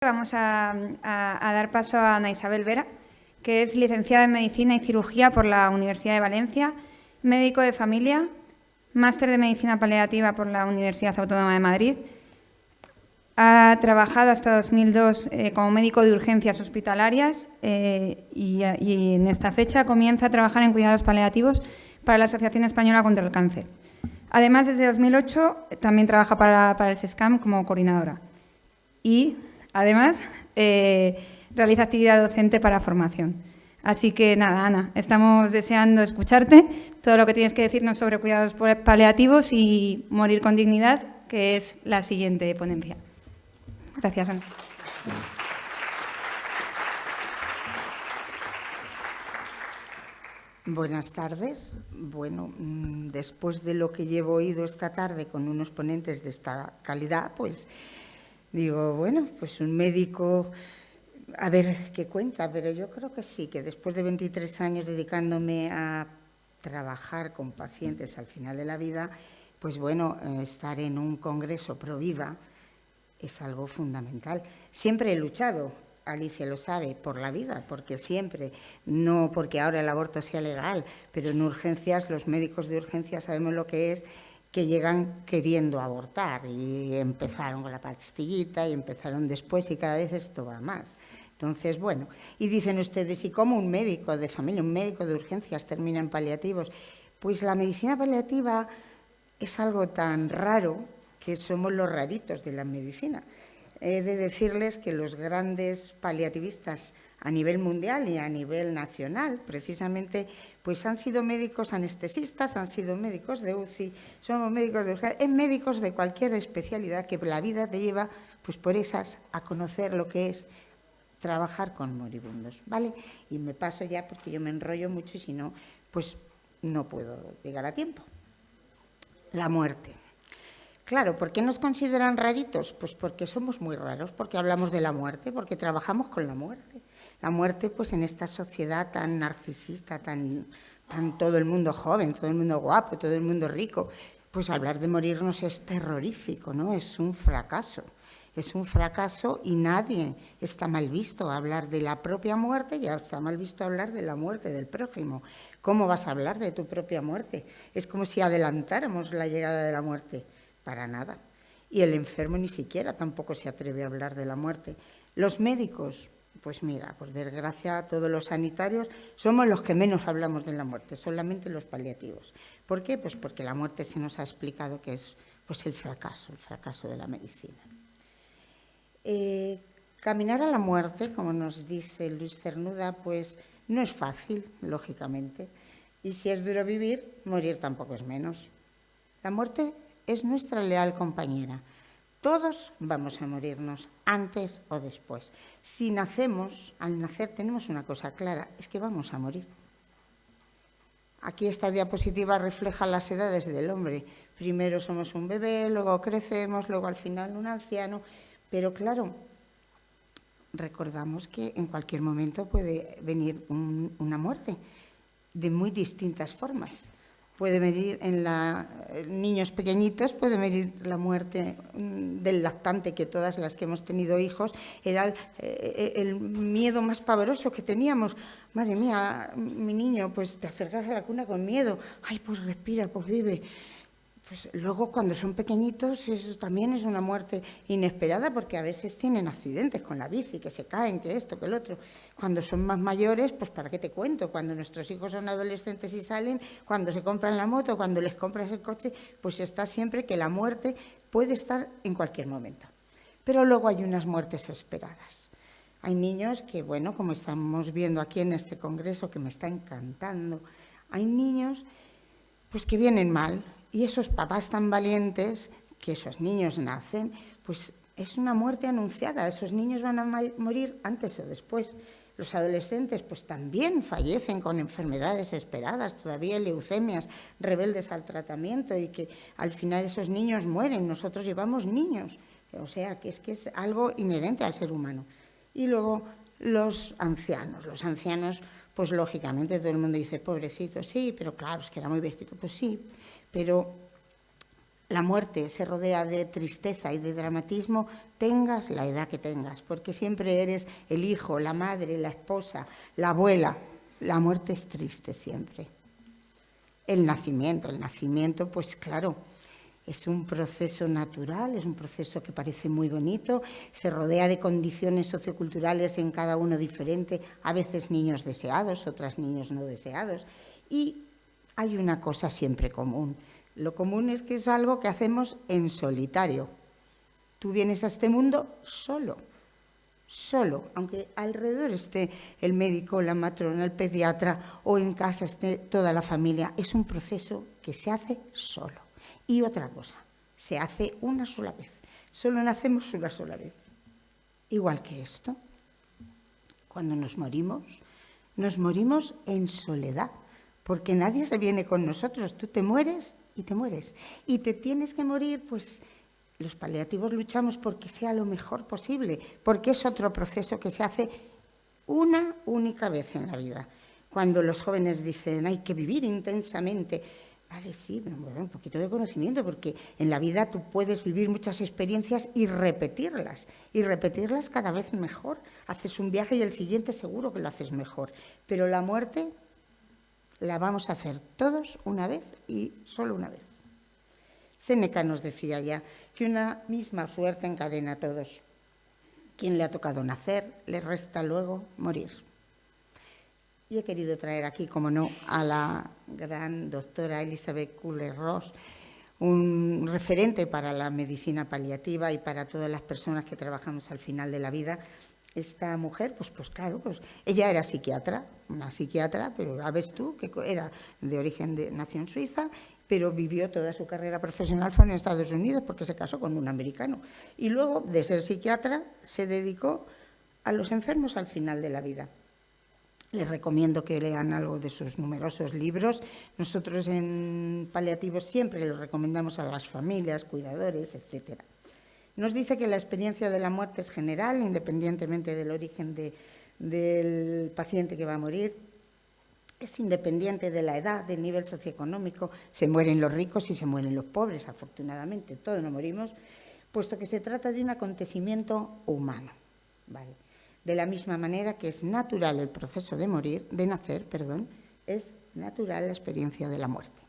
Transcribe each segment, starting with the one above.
Vamos a dar paso a Ana Isabel Vera, que es licenciada en Medicina y Cirugía por la Universidad de Valencia, médico de familia, máster de Medicina Paliativa por la Universidad Autónoma de Madrid. Ha trabajado hasta 2002 como médico de urgencias hospitalarias y en esta fecha comienza a trabajar en cuidados paliativos para la Asociación Española contra el Cáncer. Además, desde 2008 también trabaja para el SESCAM como coordinadora. Y además, realiza actividad docente para formación. Así que nada, Ana, estamos deseando escucharte todo lo que tienes que decirnos sobre cuidados paliativos y morir con dignidad, que es la siguiente ponencia. Gracias, Ana. Buenas tardes. Bueno, después de lo que llevo oído esta tarde con unos ponentes de esta calidad, pues digo, bueno, pues un médico, a ver qué cuenta, pero yo creo que sí, que después de 23 años dedicándome a trabajar con pacientes al final de la vida, pues bueno, estar en un congreso pro vida es algo fundamental. Siempre he luchado, Alicia lo sabe, por la vida, porque siempre, no porque ahora el aborto sea legal, pero en urgencias, los médicos de urgencias sabemos lo que es, que llegan queriendo abortar y empezaron con la pastillita y empezaron después y cada vez esto va más. Entonces, bueno, y dicen ustedes, ¿y cómo un médico de familia, un médico de urgencias termina en paliativos? Pues la medicina paliativa es algo tan raro que somos los raritos de la medicina. He de decirles que los grandes paliativistas a nivel mundial y a nivel nacional, precisamente, pues han sido médicos anestesistas, han sido médicos de UCI, somos médicos de urgencia, médicos de cualquier especialidad que la vida te lleva, pues por esas, a conocer lo que es trabajar con moribundos, ¿vale? Y me paso ya porque yo me enrollo mucho y si no, pues no puedo llegar a tiempo. La muerte. Claro, ¿por qué nos consideran raritos? Pues porque somos muy raros, porque hablamos de la muerte, porque trabajamos con la muerte. La muerte, pues en esta sociedad tan narcisista, tan todo el mundo joven, todo el mundo guapo, todo el mundo rico, pues hablar de morirnos es terrorífico, ¿no? Es un fracaso. Es un fracaso y nadie está mal visto hablar de la propia muerte, ya está mal visto hablar de la muerte del prójimo. ¿Cómo vas a hablar de tu propia muerte? Es como si adelantáramos la llegada de la muerte. Para nada. Y el enfermo ni siquiera tampoco se atreve a hablar de la muerte. Los médicos, pues mira, por desgracia todos los sanitarios somos los que menos hablamos de la muerte, solamente los paliativos. ¿Por qué? Pues porque la muerte se nos ha explicado que es pues el fracaso de la medicina. Caminar a la muerte, como nos dice Luis Cernuda, pues no es fácil, lógicamente. Y si es duro vivir, morir tampoco es menos. La muerte es nuestra leal compañera. Todos vamos a morirnos, antes o después. Si nacemos, al nacer tenemos una cosa clara, es que vamos a morir. Aquí esta diapositiva refleja las edades del hombre. Primero somos un bebé, luego crecemos, luego al final un anciano. Pero claro, recordamos que en cualquier momento puede venir una muerte de muy distintas formas. Puede venir en niños pequeñitos, puede venir la muerte del lactante, que todas las que hemos tenido hijos, era el miedo más pavoroso que teníamos. Madre mía, mi niño, pues te acercas a la cuna con miedo. Ay, pues respira, pues vive. Pues luego cuando son pequeñitos eso también es una muerte inesperada porque a veces tienen accidentes con la bici, que se caen, que esto, que el otro. Cuando son más mayores, pues ¿para qué te cuento? Cuando nuestros hijos son adolescentes y salen, cuando se compran la moto, cuando les compras el coche, pues está siempre que la muerte puede estar en cualquier momento. Pero luego hay unas muertes esperadas. Hay niños que, bueno, como estamos viendo aquí en este congreso, que me está encantando, hay niños pues que vienen mal. Y esos papás tan valientes, que esos niños nacen, pues es una muerte anunciada. Esos niños van a morir antes o después. Los adolescentes pues también fallecen con enfermedades esperadas, todavía leucemias, rebeldes al tratamiento y que al final esos niños mueren. Nosotros llevamos niños. O sea, que es algo inherente al ser humano. Y luego los ancianos. Los ancianos, pues lógicamente todo el mundo dice, pobrecito, sí, pero claro, es que era muy viejito. Pues sí. Pero la muerte se rodea de tristeza y de dramatismo, tengas la edad que tengas, porque siempre eres el hijo, la madre, la esposa, la abuela. La muerte es triste siempre. El nacimiento, pues claro, es un proceso natural, es un proceso que parece muy bonito, se rodea de condiciones socioculturales en cada uno diferente, a veces niños deseados, otras niños no deseados, y hay una cosa siempre común. Lo común es que es algo que hacemos en solitario. Tú vienes a este mundo solo, aunque alrededor esté el médico, la matrona, el pediatra o en casa esté toda la familia, es un proceso que se hace solo. Y otra cosa, se hace una sola vez, solo nacemos una sola vez. Igual que esto, cuando nos morimos en soledad, porque nadie se viene con nosotros, tú te mueres y te mueres. Y te tienes que morir, pues los paliativos luchamos porque sea lo mejor posible, porque es otro proceso que se hace una única vez en la vida. Cuando los jóvenes dicen hay que vivir intensamente, vale, sí, bueno, un poquito de conocimiento, porque en la vida tú puedes vivir muchas experiencias y repetirlas cada vez mejor. Haces un viaje y el siguiente seguro que lo haces mejor, pero la muerte la vamos a hacer todos una vez y solo una vez. Séneca nos decía ya que una misma suerte encadena a todos. Quien le ha tocado nacer, le resta luego morir. Y he querido traer aquí, como no, a la gran doctora Elizabeth Kubler-Ross, un referente para la medicina paliativa y para todas las personas que trabajamos al final de la vida. Esta mujer, pues claro, ella era psiquiatra, una psiquiatra, pero ya ves tú que era de origen nació en Suiza, pero vivió toda su carrera profesional fue en Estados Unidos porque se casó con un americano. Y luego, de ser psiquiatra, se dedicó a los enfermos al final de la vida. Les recomiendo que lean algo de sus numerosos libros. Nosotros en paliativos siempre los recomendamos a las familias, cuidadores, etcétera. Nos dice que la experiencia de la muerte es general, independientemente del origen del paciente que va a morir. Es independiente de la edad, del nivel socioeconómico. Se mueren los ricos y se mueren los pobres, afortunadamente. Todos nos morimos, puesto que se trata de un acontecimiento humano, ¿vale? De la misma manera que es natural el proceso de nacer, es natural la experiencia de la muerte.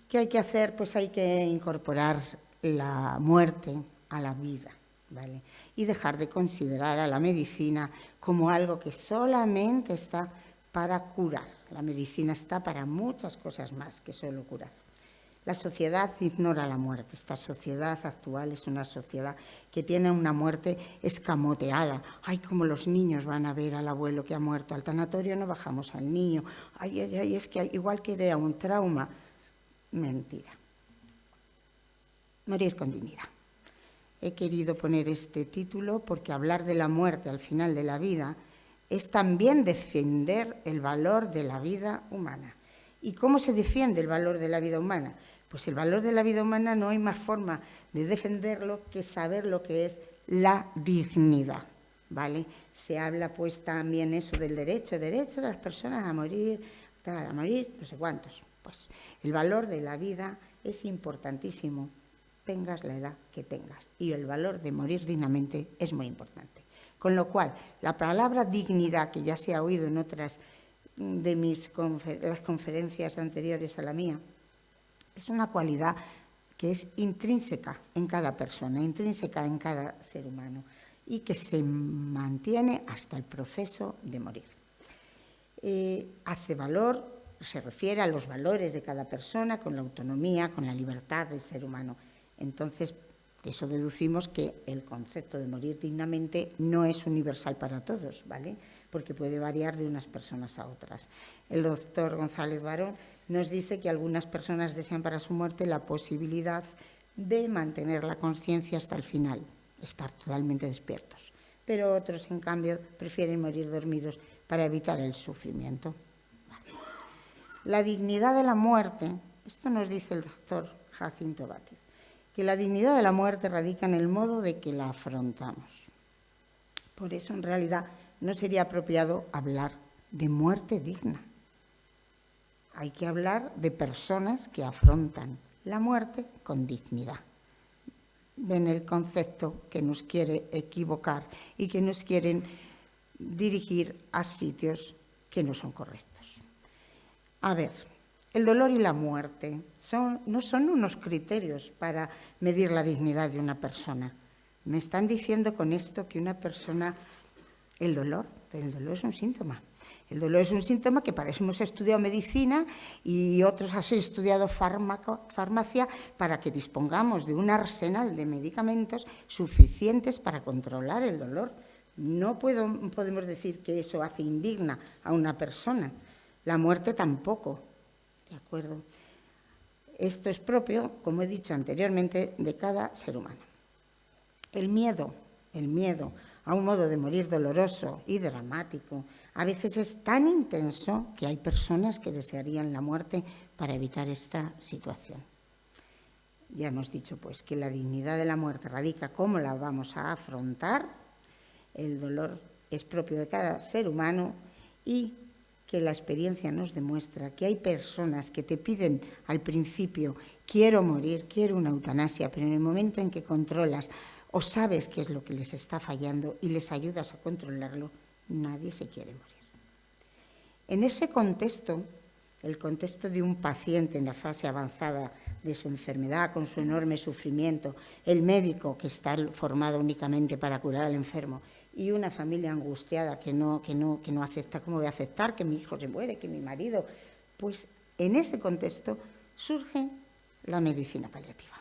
¿Qué hay que hacer? Pues hay que incorporar la muerte a la vida, ¿vale? Y dejar de considerar a la medicina como algo que solamente está para curar. La medicina está para muchas cosas más que solo curar. La sociedad ignora la muerte. Esta sociedad actual es una sociedad que tiene una muerte escamoteada. Ay, como los niños van a ver al abuelo que ha muerto. Al tanatorio no bajamos al niño. Ay, es que igual que era un trauma. Mentira. Morir con dignidad. He querido poner este título porque hablar de la muerte al final de la vida es también defender el valor de la vida humana. ¿Y cómo se defiende el valor de la vida humana? Pues el valor de la vida humana no hay más forma de defenderlo que saber lo que es la dignidad, ¿vale? Se habla pues también eso del derecho de las personas a morir, no sé cuántos. Pues el valor de la vida es importantísimo, tengas la edad que tengas, y el valor de morir dignamente es muy importante. Con lo cual, la palabra dignidad, que ya se ha oído en otras de las conferencias anteriores a la mía, es una cualidad que es intrínseca en cada persona, intrínseca en cada ser humano y que se mantiene hasta el proceso de morir. Hace valor, se refiere a los valores de cada persona con la autonomía, con la libertad del ser humano. Entonces, de eso deducimos que el concepto de morir dignamente no es universal para todos, ¿vale? Porque puede variar de unas personas a otras. El doctor González Barón nos dice que algunas personas desean para su muerte la posibilidad de mantener la conciencia hasta el final, estar totalmente despiertos. Pero otros, en cambio, prefieren morir dormidos para evitar el sufrimiento. Vale. La dignidad de la muerte, esto nos dice el doctor Jacinto Bátiz, que la dignidad de la muerte radica en el modo de que la afrontamos. Por eso, en realidad, no sería apropiado hablar de muerte digna. Hay que hablar de personas que afrontan la muerte con dignidad. Ven el concepto que nos quiere equivocar y que nos quieren dirigir a sitios que no son correctos. A ver, el dolor y la muerte no son unos criterios para medir la dignidad de una persona. Me están diciendo con esto que una persona, el dolor es un síntoma. El dolor es un síntoma que para eso hemos estudiado medicina y otros han estudiado farmacia para que dispongamos de un arsenal de medicamentos suficientes para controlar el dolor. No podemos decir que eso hace indigna a una persona. La muerte tampoco, ¿de acuerdo? Esto es propio, como he dicho anteriormente, de cada ser humano. El miedo a un modo de morir doloroso y dramático a veces es tan intenso que hay personas que desearían la muerte para evitar esta situación. Ya hemos dicho pues que la dignidad de la muerte radica cómo la vamos a afrontar. El dolor es propio de cada ser humano y que la experiencia nos demuestra que hay personas que te piden al principio quiero morir, quiero una eutanasia, pero en el momento en que controlas o sabes qué es lo que les está fallando y les ayudas a controlarlo, nadie se quiere morir. En ese contexto, el contexto de un paciente en la fase avanzada de su enfermedad, con su enorme sufrimiento, el médico que está formado únicamente para curar al enfermo y una familia angustiada que no acepta, ¿cómo voy a aceptar que mi hijo se muere, que mi marido? Pues en ese contexto surge la medicina paliativa.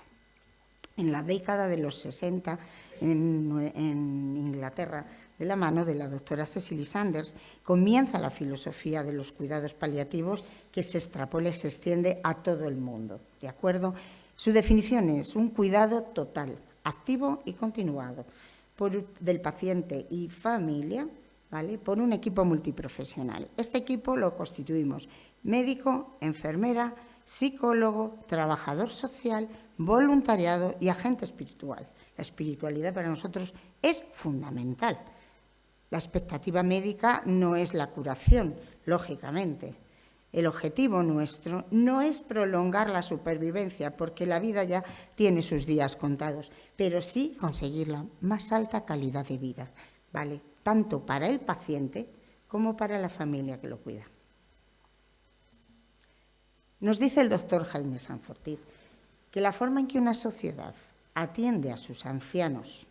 En la década de los 60, en Inglaterra, de la mano de la doctora Cicely Saunders, comienza la filosofía de los cuidados paliativos que se extrapola y se extiende a todo el mundo, ¿de acuerdo? Su definición es un cuidado total, activo y continuado del paciente y familia, ¿vale?, por un equipo multiprofesional. Este equipo lo constituimos médico, enfermera, psicólogo, trabajador social, voluntariado y agente espiritual. La espiritualidad para nosotros es fundamental. La expectativa médica no es la curación, lógicamente. El objetivo nuestro no es prolongar la supervivencia, porque la vida ya tiene sus días contados, pero sí conseguir la más alta calidad de vida, ¿vale?, tanto para el paciente como para la familia que lo cuida. Nos dice el doctor Jaime Sanfortiz que la forma en que una sociedad atiende a sus ancianos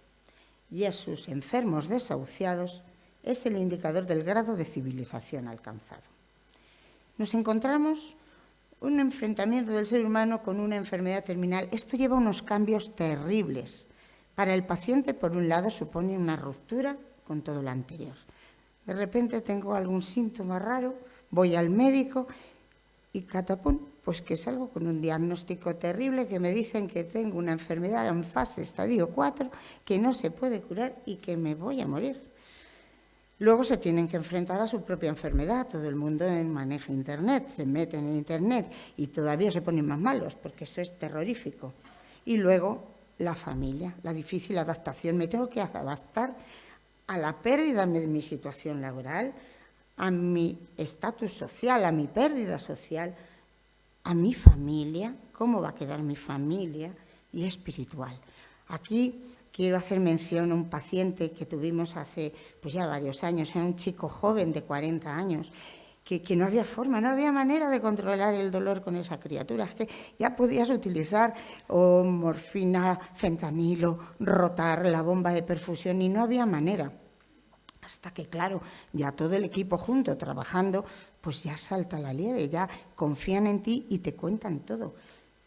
y a sus enfermos desahuciados es el indicador del grado de civilización alcanzado. Nos encontramos un enfrentamiento del ser humano con una enfermedad terminal. Esto lleva unos cambios terribles. Para el paciente, por un lado, supone una ruptura con todo lo anterior. De repente tengo algún síntoma raro, voy al médico y catapum, pues que salgo con un diagnóstico terrible que me dicen que tengo una enfermedad en fase estadio 4, que no se puede curar y que me voy a morir. Luego se tienen que enfrentar a su propia enfermedad. Todo el mundo maneja Internet, se meten en Internet y todavía se ponen más malos porque eso es terrorífico. Y luego la familia, la difícil adaptación. Me tengo que adaptar a la pérdida de mi situación laboral, a mi estatus social, a mi pérdida social, a mi familia, cómo va a quedar mi familia, y espiritual. Aquí quiero hacer mención a un paciente que tuvimos hace pues ya varios años, era un chico joven de 40 años, que no había forma, no había manera de controlar el dolor con esa criatura. Es que ya podías utilizar morfina, fentanilo, rotar la bomba de perfusión y no había manera. Hasta que, claro, ya todo el equipo junto, trabajando, pues ya salta la liebre, ya confían en ti y te cuentan todo.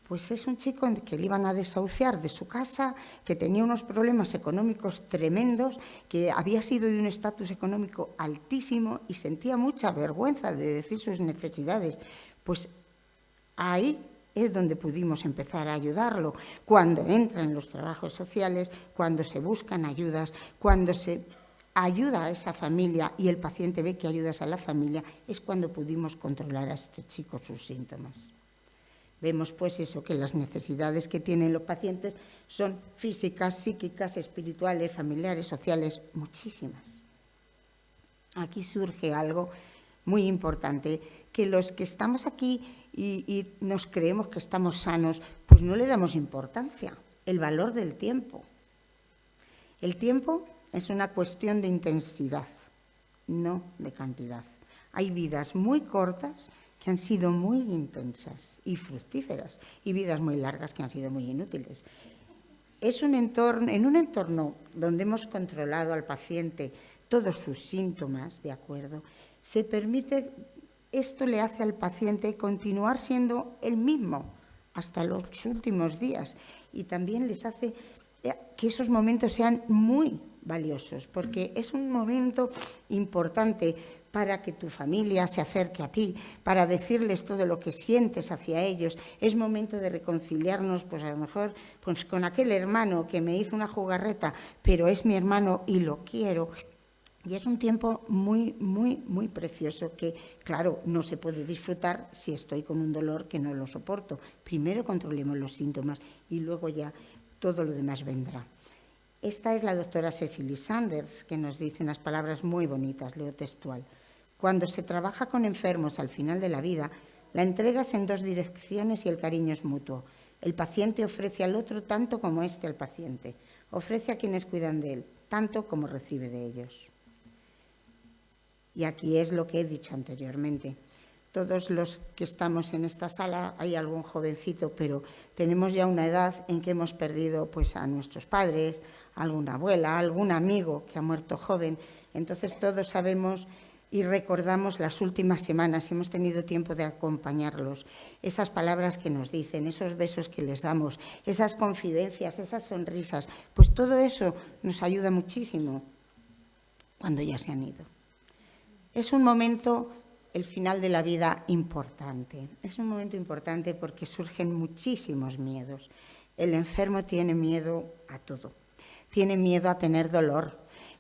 Pues es un chico que le iban a desahuciar de su casa, que tenía unos problemas económicos tremendos, que había sido de un estatus económico altísimo y sentía mucha vergüenza de decir sus necesidades. Pues ahí es donde pudimos empezar a ayudarlo, cuando entran los trabajos sociales, cuando se buscan ayudas, cuando se ayuda a esa familia y el paciente ve que ayudas a la familia, es cuando pudimos controlar a este chico sus síntomas. Vemos pues eso, que las necesidades que tienen los pacientes son físicas, psíquicas, espirituales, familiares, sociales, muchísimas. Aquí surge algo muy importante, que los que estamos aquí y nos creemos que estamos sanos, pues no le damos importancia. El valor del tiempo. El tiempo es una cuestión de intensidad, no de cantidad. Hay vidas muy cortas que han sido muy intensas y fructíferas, y vidas muy largas que han sido muy inútiles. En un entorno donde hemos controlado al paciente todos sus síntomas, ¿de acuerdo? Se permite, esto le hace al paciente continuar siendo el mismo hasta los últimos días, y también les hace que esos momentos sean muy valiosos, porque es un momento importante para que tu familia se acerque a ti, para decirles todo lo que sientes hacia ellos. Es momento de reconciliarnos, pues a lo mejor pues con aquel hermano que me hizo una jugarreta, pero es mi hermano y lo quiero. Y es un tiempo muy, muy, muy precioso que, claro, no se puede disfrutar si estoy con un dolor que no lo soporto. Primero controlemos los síntomas y luego ya todo lo demás vendrá. Esta es la doctora Cecily Sanders, que nos dice unas palabras muy bonitas, leo textual. Cuando se trabaja con enfermos al final de la vida, la entrega es en dos direcciones y el cariño es mutuo. El paciente ofrece al otro tanto como éste al paciente. Ofrece a quienes cuidan de él, tanto como recibe de ellos. Y aquí es lo que he dicho anteriormente. Todos los que estamos en esta sala, hay algún jovencito, pero tenemos ya una edad en que hemos perdido pues, a nuestros padres, a alguna abuela, a algún amigo que ha muerto joven. Entonces todos sabemos y recordamos las últimas semanas, hemos tenido tiempo de acompañarlos, esas palabras que nos dicen, esos besos que les damos, esas confidencias, esas sonrisas, pues todo eso nos ayuda muchísimo cuando ya se han ido. Es un momento, el final de la vida, importante. Es un momento importante porque surgen muchísimos miedos. El enfermo tiene miedo a todo. Tiene miedo a tener dolor.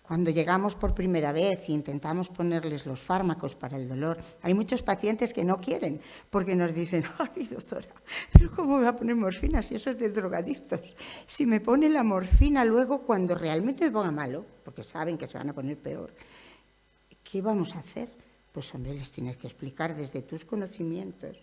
Cuando llegamos por primera vez e intentamos ponerles los fármacos para el dolor, hay muchos pacientes que no quieren porque nos dicen, ay, doctora, pero ¿cómo me va a poner morfina si eso es de drogadictos? Si me pone la morfina luego cuando realmente me ponga malo, porque saben que se van a poner peor, ¿qué vamos a hacer? Pues, hombre, les tienes que explicar desde tus conocimientos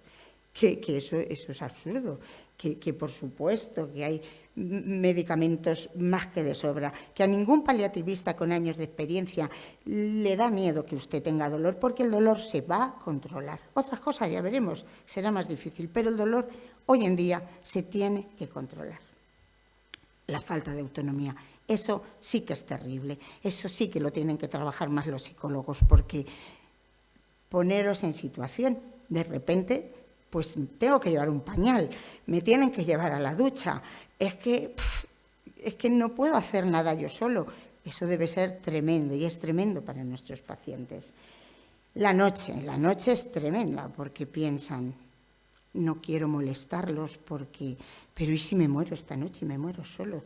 que eso es absurdo, que por supuesto que hay medicamentos más que de sobra, que a ningún paliativista con años de experiencia le da miedo que usted tenga dolor, porque el dolor se va a controlar. Otras cosas ya veremos, será más difícil, pero el dolor hoy en día se tiene que controlar. La falta de autonomía, eso sí que es terrible, eso sí que lo tienen que trabajar más los psicólogos, porque poneros en situación, de repente, pues tengo que llevar un pañal, me tienen que llevar a la ducha, es que no puedo hacer nada yo solo. Eso debe ser tremendo y es tremendo para nuestros pacientes. La noche es tremenda porque piensan, no quiero molestarlos pero ¿y si me muero esta noche y me muero solo?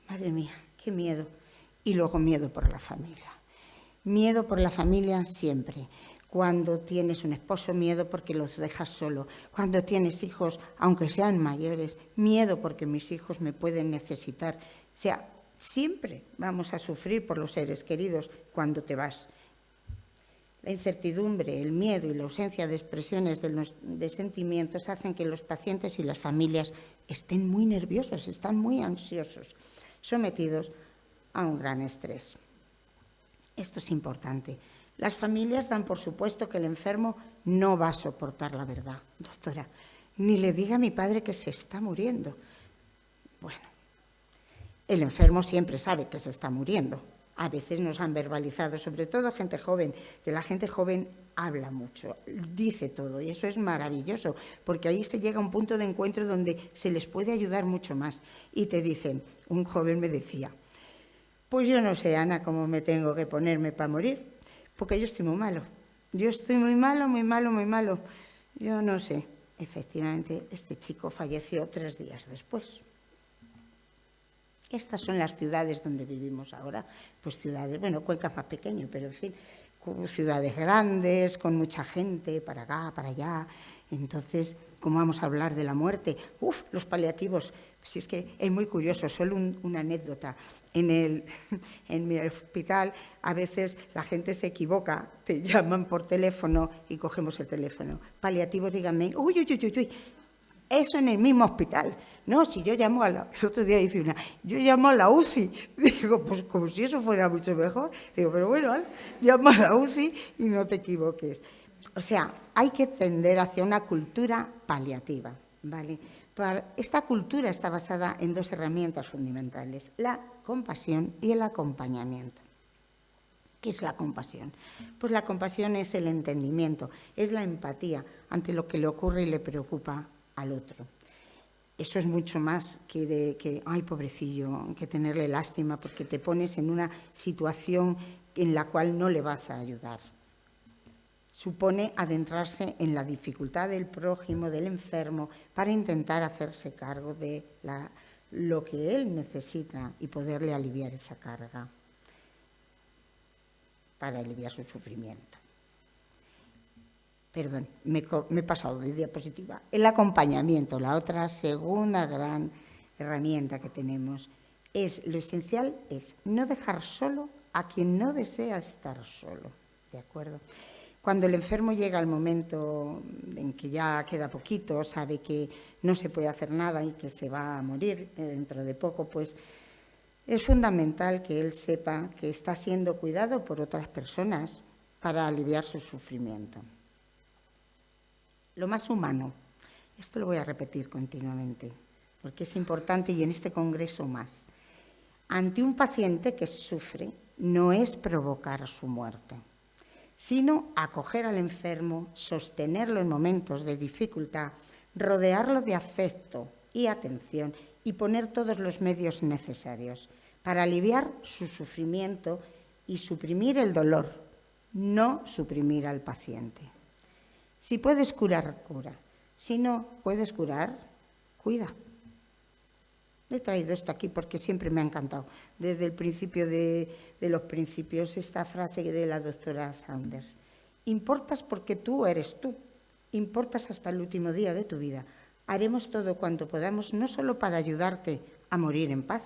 Madre mía, qué miedo. Y luego miedo por la familia. Miedo por la familia siempre. Cuando tienes un esposo, miedo porque los dejas solo. Cuando tienes hijos, aunque sean mayores, miedo porque mis hijos me pueden necesitar. O sea, siempre vamos a sufrir por los seres queridos cuando te vas. La incertidumbre, el miedo y la ausencia de expresiones de sentimientos hacen que los pacientes y las familias estén muy nerviosos, están muy ansiosos, sometidos a un gran estrés. Esto es importante. Las familias dan por supuesto que el enfermo no va a soportar la verdad. Doctora, ni le diga a mi padre que se está muriendo. Bueno, el enfermo siempre sabe que se está muriendo. A veces nos han verbalizado, sobre todo gente joven, que la gente joven habla mucho, dice todo, y eso es maravilloso, porque ahí se llega a un punto de encuentro donde se les puede ayudar mucho más. Y te dicen, un joven me decía, pues yo no sé, Ana, cómo me tengo que ponerme para morir, porque yo estoy muy malo. Yo estoy muy malo, muy malo, muy malo. Yo no sé. Efectivamente, este chico falleció 3 días después. Estas son las ciudades donde vivimos ahora. Pues ciudades, bueno, Cuenca es más pequeño, pero en fin, ciudades grandes, con mucha gente, para acá, para allá. Entonces, ¿cómo vamos a hablar de la muerte? Los paliativos. Si es que es muy curioso, solo una anécdota. En mi hospital a veces la gente se equivoca, te llaman por teléfono y cogemos el teléfono. Paliativos, díganme, uy, eso en el mismo hospital. No, si yo llamo el otro día dice una, yo llamo a la UCI. Digo, pues como si eso fuera mucho mejor. Digo, pero bueno, llama a la UCI y no te equivoques. O sea, hay que tender hacia una cultura paliativa, ¿vale? Esta cultura está basada en dos herramientas fundamentales, la compasión y el acompañamiento. ¿Qué es la compasión? Pues la compasión es el entendimiento, es la empatía ante lo que le ocurre y le preocupa al otro. Eso es mucho más que ay, pobrecillo, que tenerle lástima, porque te pones en una situación en la cual no le vas a ayudar. Supone adentrarse en la dificultad del prójimo, del enfermo, para intentar hacerse cargo de lo que él necesita y poderle aliviar esa carga, para aliviar su sufrimiento. Perdón, me he pasado de diapositiva. El acompañamiento, la otra segunda gran herramienta que tenemos, lo esencial es no dejar solo a quien no desea estar solo, ¿de acuerdo? Cuando el enfermo llega al momento en que ya queda poquito, sabe que no se puede hacer nada y que se va a morir dentro de poco, pues es fundamental que él sepa que está siendo cuidado por otras personas para aliviar su sufrimiento. Lo más humano, esto lo voy a repetir continuamente, porque es importante y en este congreso más. Ante un paciente que sufre, no es provocar su muerte, sino acoger al enfermo, sostenerlo en momentos de dificultad, rodearlo de afecto y atención y poner todos los medios necesarios para aliviar su sufrimiento y suprimir el dolor, no suprimir al paciente. Si puedes curar, cura. Si no puedes curar, cuida. He traído esto aquí porque siempre me ha encantado. Desde el principio de los principios, esta frase de la doctora Saunders. Importas porque tú eres tú. Importas hasta el último día de tu vida. Haremos todo cuanto podamos, no solo para ayudarte a morir en paz,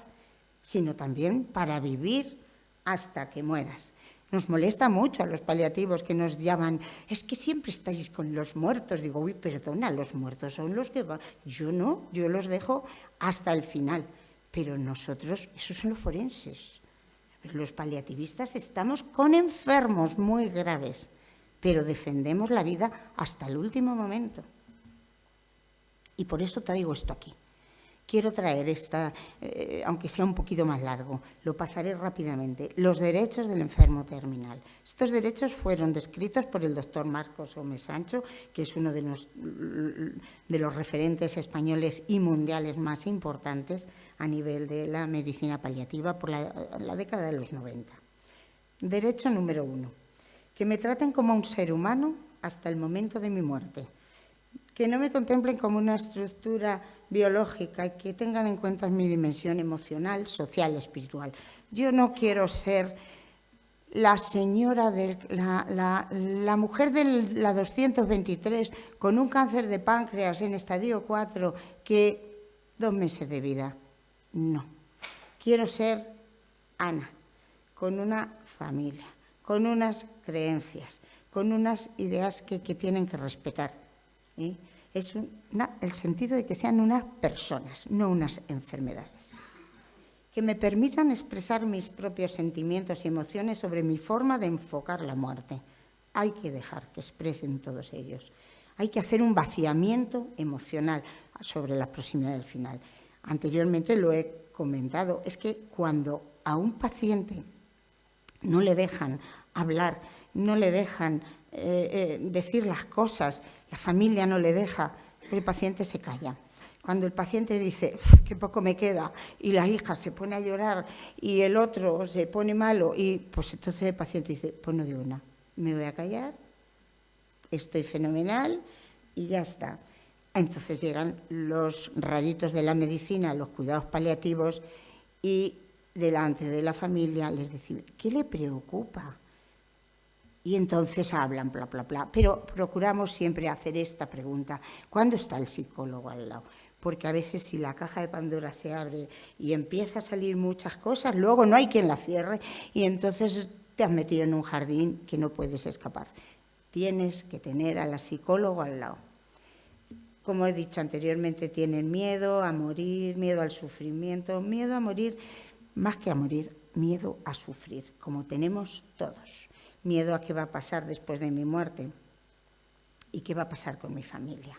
sino también para vivir hasta que mueras. Nos molesta mucho a los paliativos que nos llaman, es que siempre estáis con los muertos. Digo, uy, perdona, los muertos son los que van. Yo no, yo los dejo hasta el final. Pero nosotros, esos son los forenses. Los paliativistas estamos con enfermos muy graves, pero defendemos la vida hasta el último momento. Y por eso traigo esto aquí. Quiero traer aunque sea un poquito más largo, lo pasaré rápidamente. Los derechos del enfermo terminal. Estos derechos fueron descritos por el doctor Marcos Gómez Sancho, que es uno de los referentes españoles y mundiales más importantes a nivel de la medicina paliativa por la década de los 90. Derecho número 1. Que me traten como un ser humano hasta el momento de mi muerte. Que no me contemplen como una estructura biológica y que tengan en cuenta mi dimensión emocional, social, espiritual. Yo no quiero ser la señora la mujer de la 223 con un cáncer de páncreas en estadio 4 que 2 meses de vida. No. Quiero ser Ana, con una familia, con unas creencias, con unas ideas que tienen que respetar. ¿Sí? Es el sentido de que sean unas personas, no unas enfermedades. Que me permitan expresar mis propios sentimientos y emociones sobre mi forma de enfocar la muerte. Hay que dejar que expresen todos ellos. Hay que hacer un vaciamiento emocional sobre la proximidad del final. Anteriormente lo he comentado, es que cuando a un paciente no le dejan hablar, no le dejan decir las cosas, la familia no le deja, el paciente se calla. Cuando el paciente dice, qué poco me queda, y la hija se pone a llorar y el otro se pone malo, y pues entonces el paciente dice, pues no digo nada, me voy a callar, estoy fenomenal y ya está. Entonces llegan los raritos de la medicina, los cuidados paliativos, y delante de la familia les decimos, ¿qué le preocupa? Y entonces hablan, bla, bla, bla. Pero procuramos siempre hacer esta pregunta. ¿Cuándo está el psicólogo al lado? porque a veces si la caja de Pandora se abre y empieza a salir muchas cosas, luego no hay quien la cierre y entonces te has metido en un jardín que no puedes escapar. Tienes que tener a la psicóloga al lado. Como he dicho anteriormente, tienen miedo a morir, miedo al sufrimiento, miedo a morir, más que a morir, miedo a sufrir, como tenemos todos. Miedo a qué va a pasar después de mi muerte y qué va a pasar con mi familia.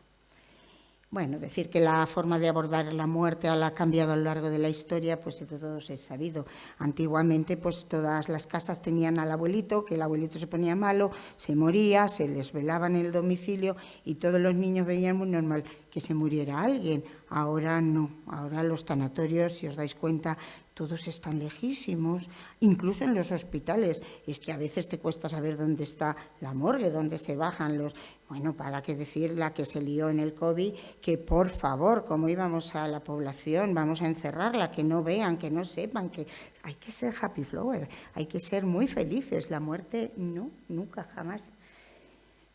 Bueno, decir que la forma de abordar la muerte ha cambiado a lo largo de la historia, pues de todos es sabido. Antiguamente, pues todas las casas tenían al abuelito, que el abuelito se ponía malo, se moría, se les velaba en el domicilio y todos los niños veían muy normal que se muriera alguien. Ahora no, ahora los tanatorios, si os dais cuenta, todos están lejísimos, incluso en los hospitales. Es que a veces te cuesta saber dónde está la morgue, dónde se bajan los... Bueno, para qué decir la que se lió en el COVID, que por favor, como íbamos a la población, vamos a encerrarla, que no vean, que no sepan, que hay que ser happy flower, hay que ser muy felices. La muerte no, nunca, jamás.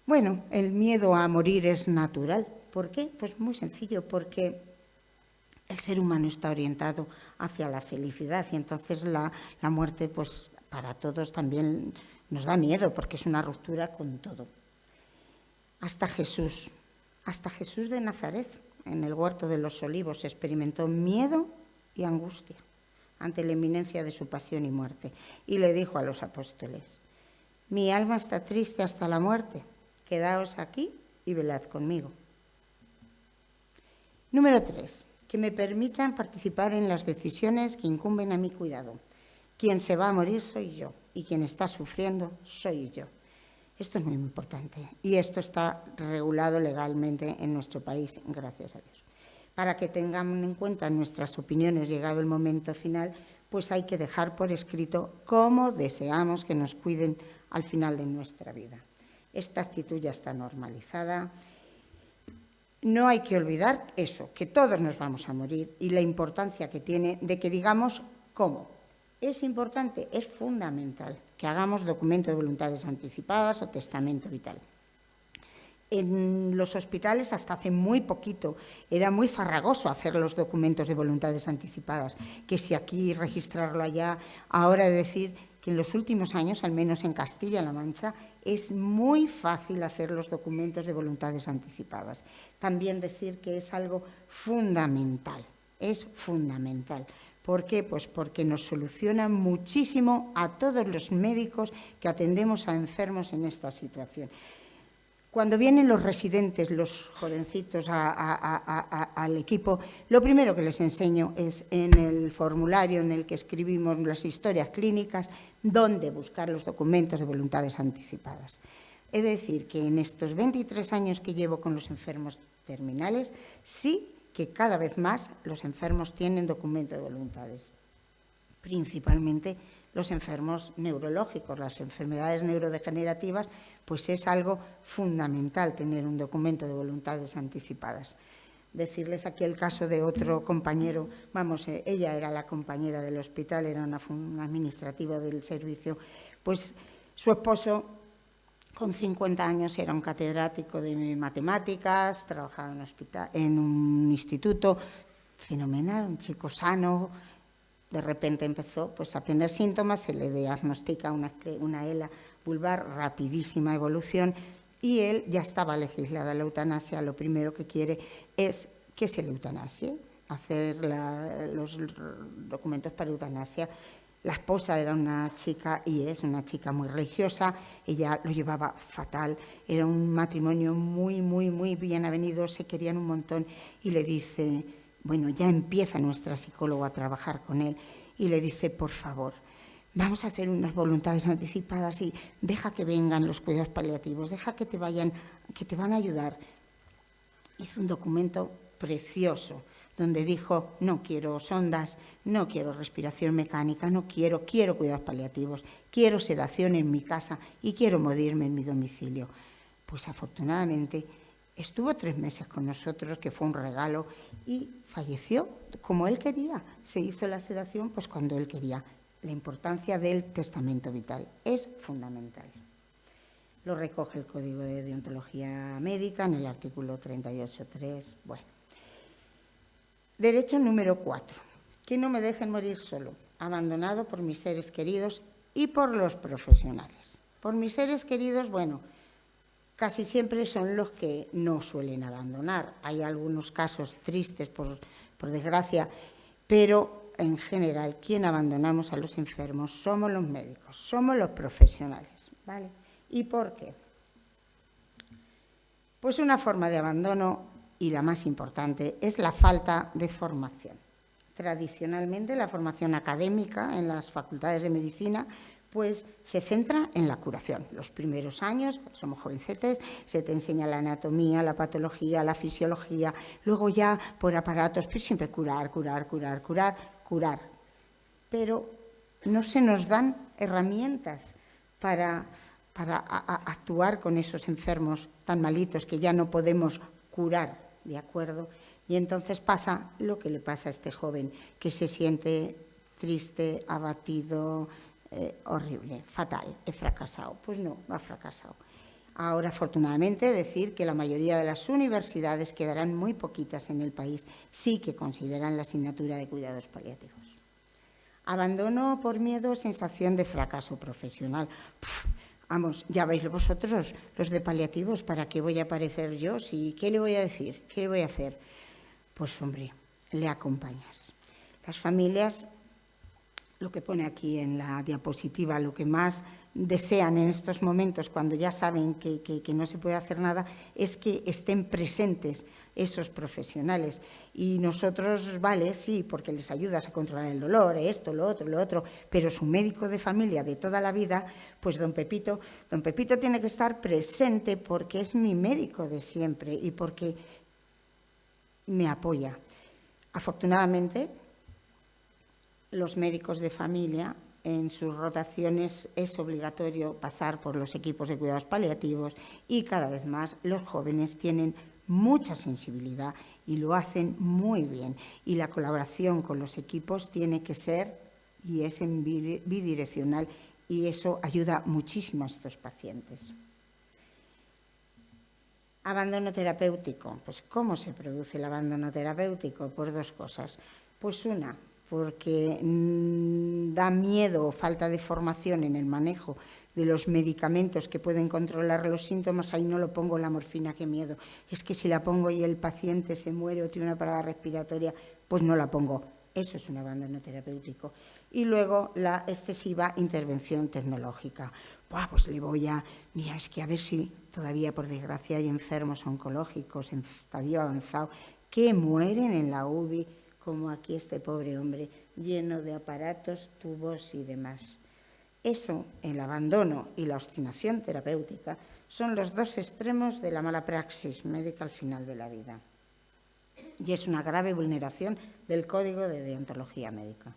Bueno, el miedo a morir es natural. ¿Por qué? Pues muy sencillo, porque el ser humano está orientado hacia la felicidad y entonces la muerte, pues para todos también nos da miedo porque es una ruptura con todo. Hasta Jesús de Nazaret, en el huerto de los Olivos, experimentó miedo y angustia ante la inminencia de su pasión y muerte y le dijo a los apóstoles: mi alma está triste hasta la muerte, quedaos aquí y velad conmigo. Número 3. Que me permitan participar en las decisiones que incumben a mi cuidado. Quien se va a morir soy yo y quien está sufriendo soy yo. Esto es muy importante y esto está regulado legalmente en nuestro país, gracias a Dios. Para que tengan en cuenta nuestras opiniones llegado el momento final, pues hay que dejar por escrito cómo deseamos que nos cuiden al final de nuestra vida. Esta actitud ya está normalizada. No hay que olvidar eso, que todos nos vamos a morir y la importancia que tiene de que digamos cómo. Es importante, es fundamental que hagamos documento de voluntades anticipadas o testamento vital. En los hospitales hasta hace muy poquito era muy farragoso hacer los documentos de voluntades anticipadas, que si aquí registrarlo allá, ahora he de decir que en los últimos años, al menos en Castilla-La Mancha, es muy fácil hacer los documentos de voluntades anticipadas. También decir que es algo fundamental, es fundamental. ¿Por qué? Pues porque nos soluciona muchísimo a todos los médicos que atendemos a enfermos en esta situación. Cuando vienen los residentes, los jovencitos al equipo, lo primero que les enseño es en el formulario en el que escribimos las historias clínicas, dónde buscar los documentos de voluntades anticipadas. He de decir que en estos 23 años que llevo con los enfermos terminales, sí que cada vez más los enfermos tienen documento de voluntades, principalmente los enfermos neurológicos, las enfermedades neurodegenerativas, pues es algo fundamental tener un documento de voluntades anticipadas. Decirles aquí el caso de otro compañero, ella era la compañera del hospital, era un administrativo del servicio, pues su esposo con 50 años era un catedrático de matemáticas, trabajaba en un instituto, fenomenal, un chico sano. De repente empezó pues, a tener síntomas, se le diagnostica una ELA vulvar, rapidísima evolución, y él ya estaba legislada la eutanasia. Lo primero que quiere es que se le eutanasie, hacer los documentos para eutanasia. La esposa era una chica, y es una chica muy religiosa, ella lo llevaba fatal, era un matrimonio muy, muy, muy bien avenido, se querían un montón, y le dice... Bueno, ya empieza nuestra psicóloga a trabajar con él y le dice, por favor, vamos a hacer unas voluntades anticipadas y deja que vengan los cuidados paliativos, deja que te van a ayudar. Hizo un documento precioso donde dijo, no quiero sondas, no quiero respiración mecánica, no quiero cuidados paliativos, quiero sedación en mi casa y quiero morirme en mi domicilio. Pues afortunadamente... Estuvo 3 meses con nosotros, que fue un regalo, y falleció como él quería. Se hizo la sedación pues cuando él quería. La importancia del testamento vital es fundamental. Lo recoge el Código de Deontología Médica en el artículo 38.3. Bueno, Derecho número 4. Que no me dejen morir solo, abandonado por mis seres queridos y por los profesionales. Por mis seres queridos, bueno, casi siempre son los que no suelen abandonar. Hay algunos casos tristes, por desgracia, pero en general, quien abandonamos a los enfermos somos los médicos, somos los profesionales, ¿vale? ¿Y por qué? Pues una forma de abandono, y la más importante, es la falta de formación. Tradicionalmente, la formación académica en las facultades de medicina pues se centra en la curación. Los primeros años, somos jovencetes, se te enseña la anatomía, la patología, la fisiología, luego ya por aparatos, pues siempre curar. Pero no se nos dan herramientas para actuar con esos enfermos tan malitos que ya no podemos curar, ¿de acuerdo? Y entonces pasa lo que le pasa a este joven, que se siente triste, abatido, horrible, fatal, he fracasado. Pues no ha fracasado. Ahora, afortunadamente, decir que la mayoría de las universidades, quedarán muy poquitas en el país, sí que consideran la asignatura de cuidados paliativos. Abandono por miedo, sensación de fracaso profesional. Vamos, ya veis vosotros, los de paliativos, ¿para qué voy a aparecer yo? ¿Qué le voy a decir? ¿Qué le voy a hacer? Pues, hombre, le acompañas. Las familias, lo que pone aquí en la diapositiva, lo que más desean en estos momentos, cuando ya saben que no se puede hacer nada, es que estén presentes esos profesionales. Y nosotros, vale, sí, porque les ayudas a controlar el dolor, esto, lo otro, pero su médico de familia de toda la vida, pues don Pepito tiene que estar presente porque es mi médico de siempre y porque me apoya. Afortunadamente, los médicos de familia, en sus rotaciones es obligatorio pasar por los equipos de cuidados paliativos y cada vez más los jóvenes tienen mucha sensibilidad y lo hacen muy bien. Y la colaboración con los equipos tiene que ser y es bidireccional y eso ayuda muchísimo a estos pacientes. Abandono terapéutico. Pues ¿cómo se produce el abandono terapéutico? Por dos cosas. Pues una, porque da miedo o falta de formación en el manejo de los medicamentos que pueden controlar los síntomas. Ahí no lo pongo la morfina, qué miedo. Es que si la pongo y el paciente se muere o tiene una parada respiratoria, pues no la pongo. Eso es un abandono terapéutico. Y luego la excesiva intervención tecnológica. Pues le voy a... Mira, es que a ver si todavía, por desgracia, hay enfermos oncológicos en estadio avanzado que mueren en la UBI, como aquí este pobre hombre, lleno de aparatos, tubos y demás. Eso, el abandono y la obstinación terapéutica, son los dos extremos de la mala praxis médica al final de la vida. Y es una grave vulneración del Código de Deontología Médica.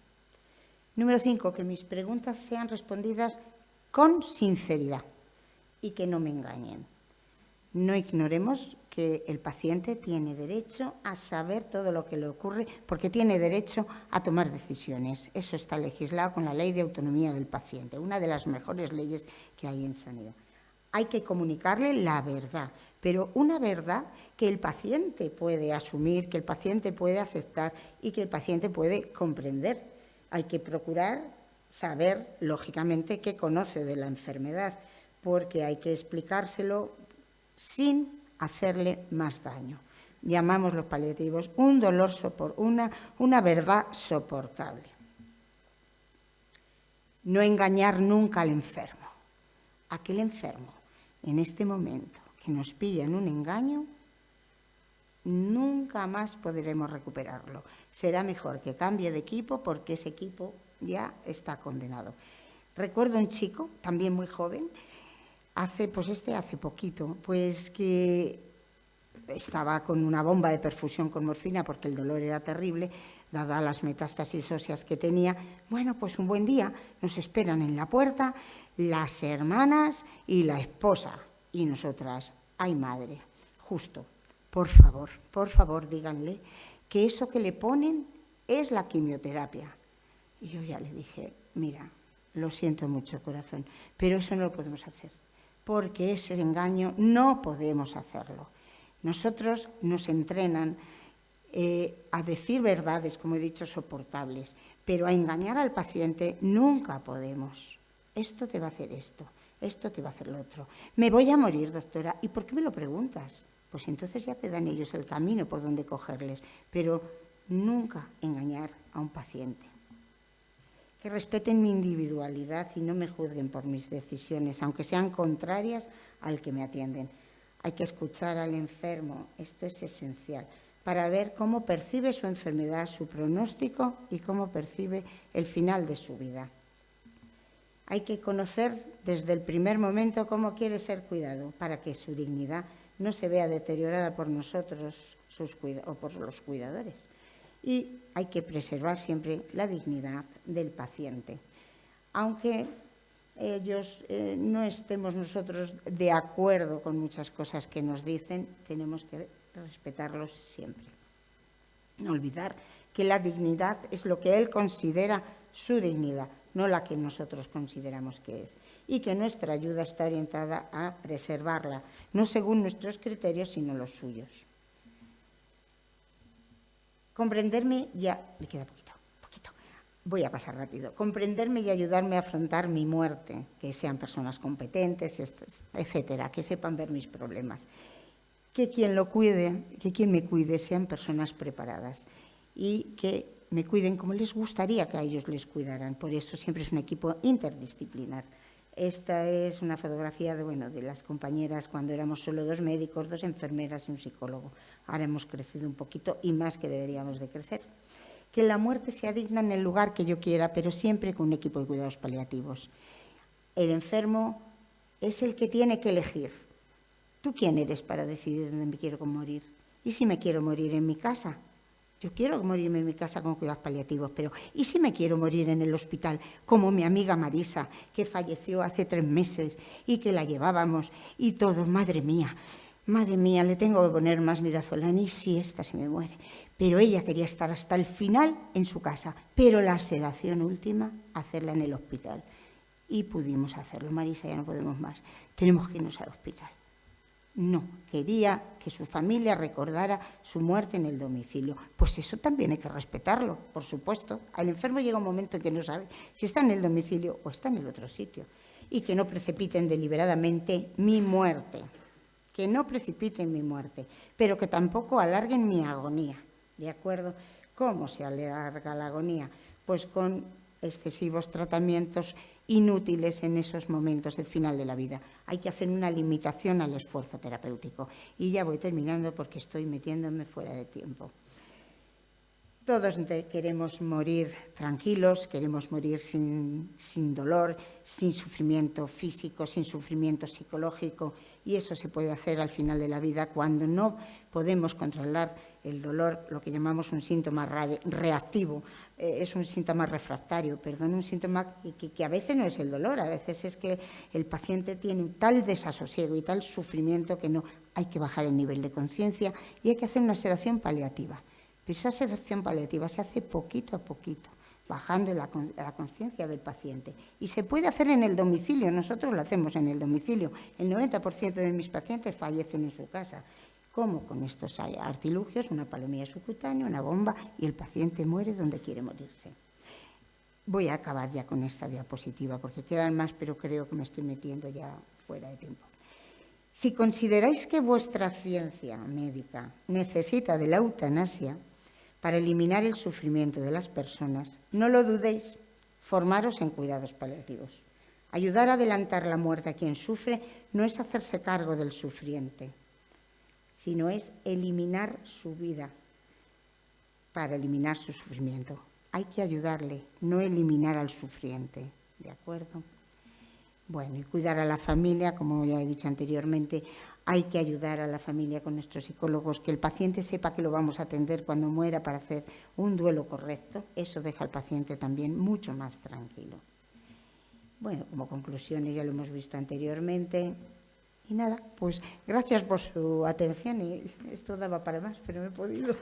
Número 5, que mis preguntas sean respondidas con sinceridad y que no me engañen. No ignoremos que el paciente tiene derecho a saber todo lo que le ocurre porque tiene derecho a tomar decisiones. Eso está legislado con la Ley de Autonomía del Paciente, una de las mejores leyes que hay en sanidad. Hay que comunicarle la verdad, pero una verdad que el paciente puede asumir, que el paciente puede aceptar y que el paciente puede comprender. Hay que procurar saber, lógicamente, qué conoce de la enfermedad, porque hay que explicárselo sin hacerle más daño. Llamamos los paliativos un dolor una verdad soportable. No engañar nunca al enfermo. Aquel enfermo, en este momento, que nos pilla en un engaño, nunca más podremos recuperarlo. Será mejor que cambie de equipo porque ese equipo ya está condenado. Recuerdo un chico, también muy joven, hace poquito, pues que estaba con una bomba de perfusión con morfina porque el dolor era terrible, dadas las metástasis óseas que tenía. Bueno, pues un buen día nos esperan en la puerta las hermanas y la esposa. Y nosotras, ay madre, justo, por favor, díganle que eso que le ponen es la quimioterapia. Y yo ya le dije, mira, lo siento mucho, corazón, pero eso no lo podemos hacer, porque ese engaño no podemos hacerlo. Nosotros nos entrenan a decir verdades, como he dicho, soportables, pero a engañar al paciente nunca podemos. Esto te va a hacer esto te va a hacer lo otro. Me voy a morir, doctora. ¿Y por qué me lo preguntas? Pues entonces ya te dan ellos el camino por donde cogerles, pero nunca engañar a un paciente. Que respeten mi individualidad y no me juzguen por mis decisiones, aunque sean contrarias al que me atienden. Hay que escuchar al enfermo, esto es esencial, para ver cómo percibe su enfermedad, su pronóstico y cómo percibe el final de su vida. Hay que conocer desde el primer momento cómo quiere ser cuidado para que su dignidad no se vea deteriorada por nosotros o por los cuidadores. Y hay que preservar siempre la dignidad del paciente. Aunque no estemos nosotros de acuerdo con muchas cosas que nos dicen, tenemos que respetarlos siempre. No olvidar que la dignidad es lo que él considera su dignidad, no la que nosotros consideramos que es, y que nuestra ayuda está orientada a preservarla, no según nuestros criterios, sino los suyos. Comprenderme ya... Me queda poquito. Voy a pasar rápido. Comprenderme y ayudarme a afrontar mi muerte, que sean personas competentes, etcétera, que sepan ver mis problemas. Que quien me cuide sean personas preparadas y que me cuiden como les gustaría que a ellos les cuidaran. Por eso siempre es un equipo interdisciplinar. Esta es una fotografía de las compañeras cuando éramos solo 2 médicos, 2 enfermeras y un psicólogo. Ahora hemos crecido un poquito y más que deberíamos de crecer. Que la muerte sea digna en el lugar que yo quiera, pero siempre con un equipo de cuidados paliativos. El enfermo es el que tiene que elegir. ¿Tú quién eres para decidir dónde me quiero morir? ¿Y si me quiero morir en mi casa? Yo quiero morirme en mi casa con cuidados paliativos, pero ¿y si me quiero morir en el hospital? Como mi amiga Marisa, que falleció hace 3 meses y que la llevábamos y todo, madre mía, le tengo que poner más midazolam y si esta se me muere. Pero ella quería estar hasta el final en su casa, pero la sedación última, hacerla en el hospital. Y pudimos hacerlo. Marisa, ya no podemos más. Tenemos que irnos al hospital. No, quería que su familia recordara su muerte en el domicilio. Pues eso también hay que respetarlo, por supuesto. Al enfermo llega un momento en que no sabe si está en el domicilio o está en el otro sitio. Y que no precipiten deliberadamente mi muerte. Que no precipiten mi muerte, pero que tampoco alarguen mi agonía. ¿De acuerdo? ¿Cómo se alarga la agonía? Pues con excesivos tratamientos inútiles en esos momentos del final de la vida. Hay que hacer una limitación al esfuerzo terapéutico. Y ya voy terminando porque estoy metiéndome fuera de tiempo. Todos queremos morir tranquilos, queremos morir sin dolor, sin sufrimiento físico, sin sufrimiento psicológico, y eso se puede hacer al final de la vida cuando no podemos controlar el dolor, lo que llamamos un síntoma reactivo, es un síntoma refractario, un síntoma que a veces no es el dolor, a veces es que el paciente tiene un tal desasosiego y tal sufrimiento que no hay que bajar el nivel de conciencia y hay que hacer una sedación paliativa. Pero esa sedación paliativa se hace poquito a poquito, bajando la conciencia del paciente. Y se puede hacer en el domicilio, nosotros lo hacemos en el domicilio. El 90% de mis pacientes fallecen en su casa. ¿Cómo? Con estos artilugios, una palomilla subcutánea, una bomba, y el paciente muere donde quiere morirse. Voy a acabar ya con esta diapositiva, porque quedan más, pero creo que me estoy metiendo ya fuera de tiempo. Si consideráis que vuestra ciencia médica necesita de la eutanasia para eliminar el sufrimiento de las personas, no lo dudéis, formaros en cuidados paliativos. Ayudar a adelantar la muerte a quien sufre no es hacerse cargo del sufriente, sino es eliminar su vida para eliminar su sufrimiento. Hay que ayudarle, no eliminar al sufriente, ¿de acuerdo? Bueno, y cuidar a la familia, como ya he dicho anteriormente, hay que ayudar a la familia con nuestros psicólogos, que el paciente sepa que lo vamos a atender cuando muera para hacer un duelo correcto. Eso deja al paciente también mucho más tranquilo. Bueno, como conclusiones ya lo hemos visto anteriormente. Y nada, pues gracias por su atención y esto daba para más, pero no he podido.